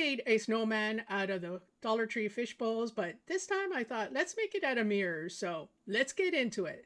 made a snowman out of the Dollar Tree fish bowls, but this time I thought, let's make it out of mirrors. So let's get into it.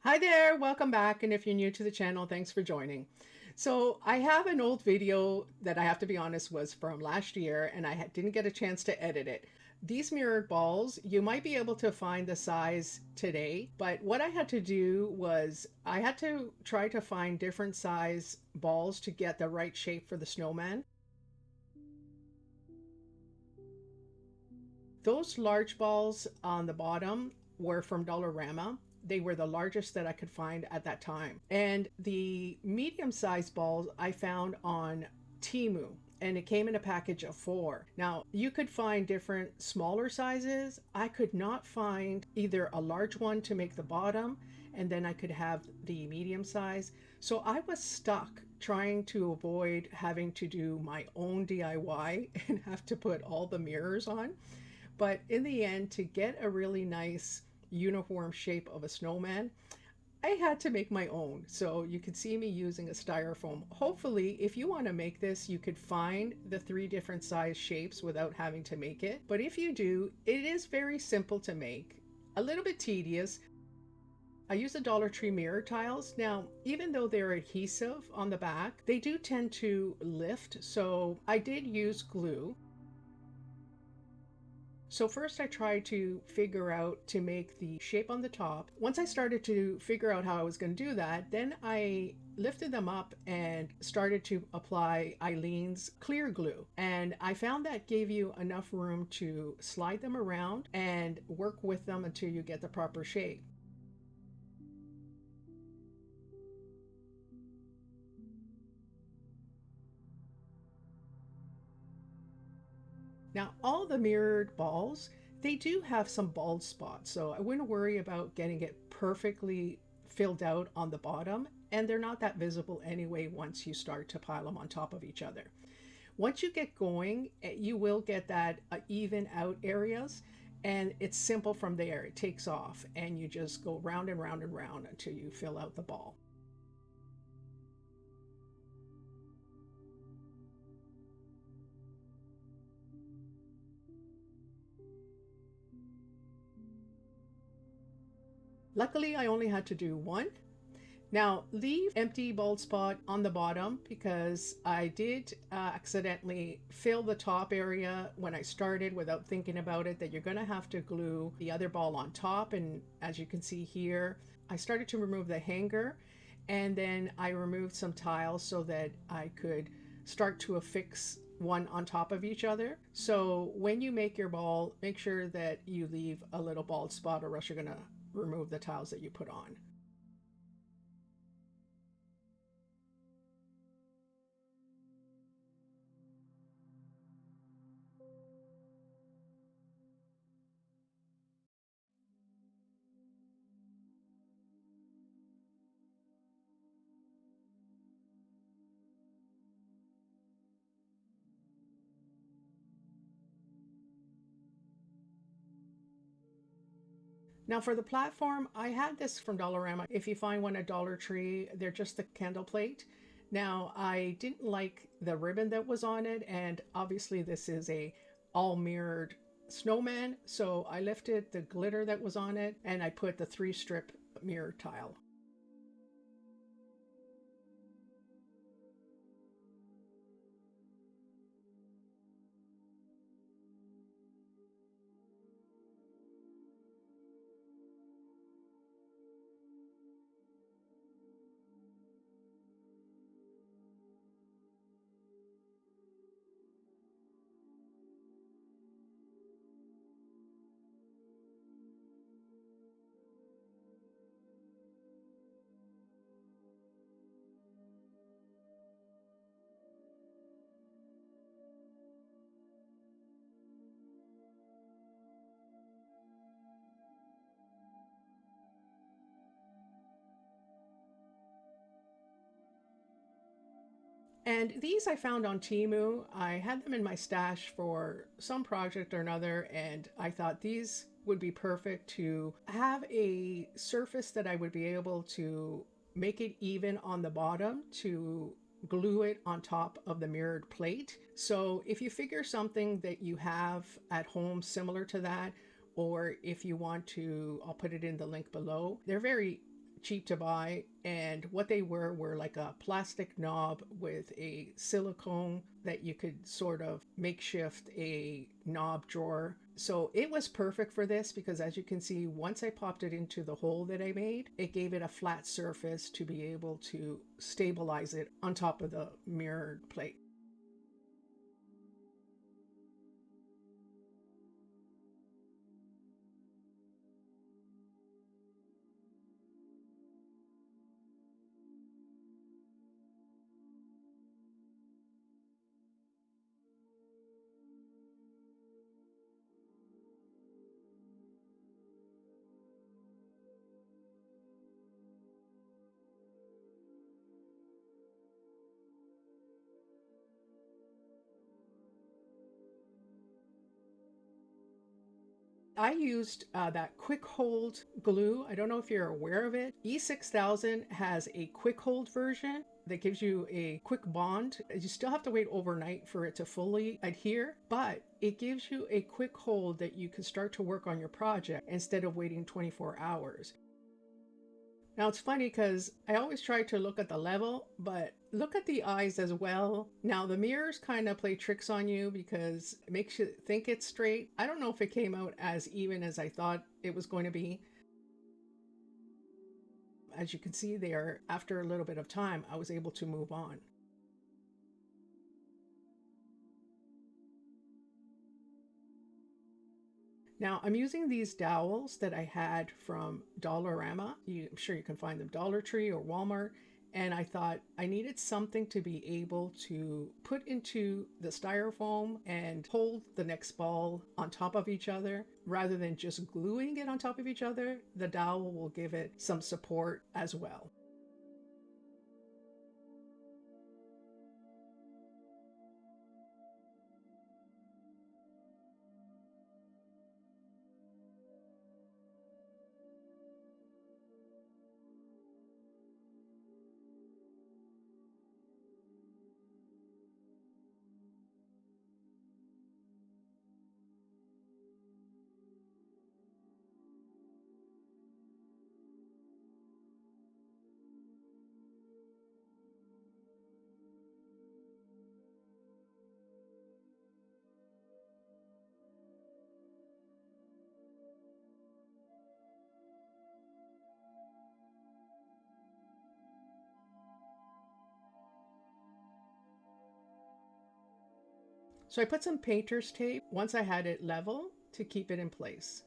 Hi there, welcome back. And if you're new to the channel, thanks for joining. So I have an old video that I have to be honest was from last year, and I didn't get a chance to edit it. These mirrored balls, you might be able to find the size today, but what I had to do was I had to try to find different size balls to get the right shape for the snowman. Those large balls on the bottom were from Dollarama. They were the largest that I could find at that time. And the medium-sized balls I found on Temu, and it came in a package of 4. Now, you could find different smaller sizes. I could not find either a large one to make the bottom, and then I could have the medium size. So I was stuck trying to avoid having to do my own DIY and have to put all the mirrors on. But in the end, to get a really nice uniform shape of a snowman, I had to make my own. So you could see me using a styrofoam. Hopefully, if you want to make this, you could find the 3 different size shapes without having to make it. But if you do, it is very simple to make, a little bit tedious. I use the Dollar Tree mirror tiles. Now, even though they're adhesive on the back, they do tend to lift. So I did use glue. So first I tried to figure out to make the shape on the top. Once I started to figure out how I was going to do that, then I lifted them up and started to apply Eileen's clear glue. And I found that gave you enough room to slide them around and work with them until you get the proper shape. Now, all the mirrored balls, they do have some bald spots, so I wouldn't worry about getting it perfectly filled out on the bottom, and they're not that visible anyway once you start to pile them on top of each other. Once you get going, you will get that even out areas, and it's simple from there. It takes off, and you just go round and round and round until you fill out the ball. Luckily, I only had to do one. Now, leave empty bald spot on the bottom because I did accidentally fill the top area when I started without thinking about it, that you're going to have to glue the other ball on top. And as you can see here, I started to remove the hanger, and then I removed some tiles so that I could start to affix one on top of each other. So when you make your ball, make sure that you leave a little bald spot, or else you're going to remove the tiles that you put on. Now for the platform, I had this from Dollarama. If you find one at Dollar Tree, they're just the candle plate. Now I didn't like the ribbon that was on it, and obviously this is a all mirrored snowman, so I lifted the glitter that was on it and I put the 3-strip mirror tile. And these I found on Temu. I had them in my stash for some project or another, and I thought these would be perfect to have a surface that I would be able to make it even on the bottom to glue it on top of the mirrored plate. So if you figure something that you have at home similar to that, or if you want to, I'll put it in the link below. They're very cheap to buy, and what they were like a plastic knob with a silicone that you could sort of makeshift a knob drawer. So it was perfect for this because, as you can see, once I popped it into the hole that I made, it gave it a flat surface to be able to stabilize it on top of the mirrored plate. I used that quick hold glue. I don't know if you're aware of it. E6000 has a quick hold version that gives you a quick bond. You still have to wait overnight for it to fully adhere, but it gives you a quick hold that you can start to work on your project instead of waiting 24 hours. Now it's funny because I always try to look at the level, but look at the eyes as well. Now the mirrors kind of play tricks on you because it makes you think it's straight. I don't know if it came out as even as I thought it was going to be. As you can see there, after a little bit of time, I was able to move on. Now I'm using these dowels that I had from Dollarama. I'm sure you can find them Dollar Tree or Walmart. And I thought I needed something to be able to put into the styrofoam and hold the next ball on top of each other rather than just gluing it on top of each other. The dowel will give it some support as well. So I put some painter's tape once I had it level to keep it in place.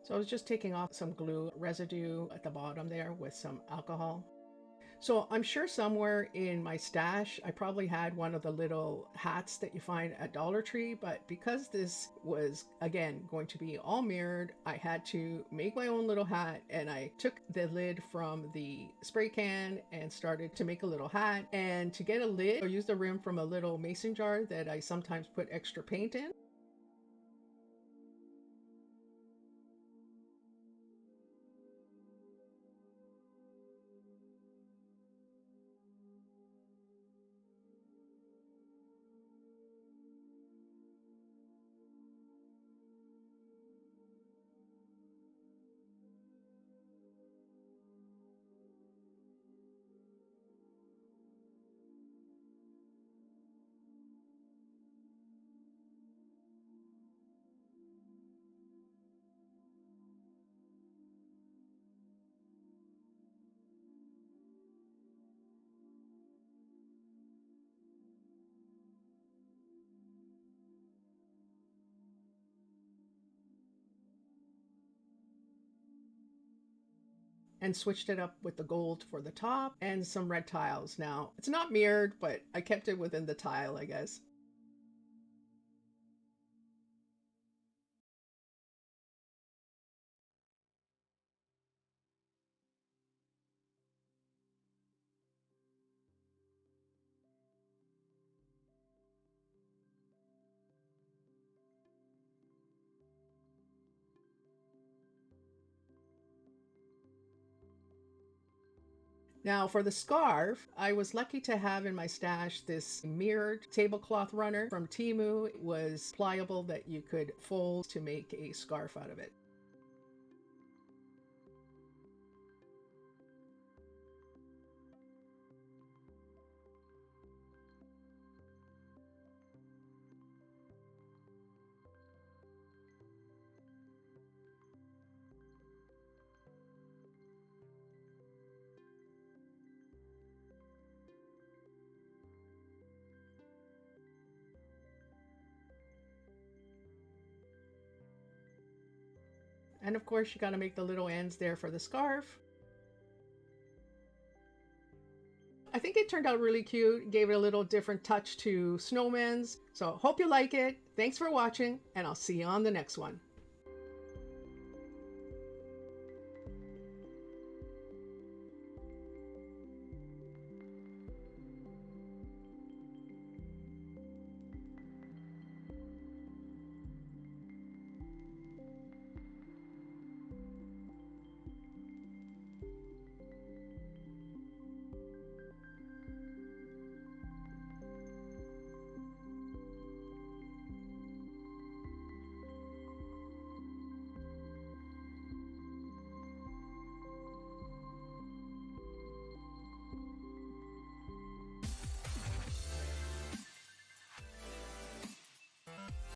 So I was just taking off some glue residue at the bottom there with some alcohol. So I'm sure somewhere in my stash, I probably had one of the little hats that you find at Dollar Tree, but because this was, again, going to be all mirrored, I had to make my own little hat, and I took the lid from the spray can and started to make a little hat. And to get a lid, I used the rim from a little mason jar that I sometimes put extra paint in. and switched it up with the gold for the top and some red tiles. Now, it's not mirrored, but I kept it within the tile, I guess. Now, for the scarf, I was lucky to have in my stash this mirrored tablecloth runner from Temu. It was pliable that you could fold to make a scarf out of it. And of course, you got to make the little ends there for the scarf. I think it turned out really cute, gave it a little different touch to snowman's. So hope you like it. Thanks for watching, and I'll see you on the next one.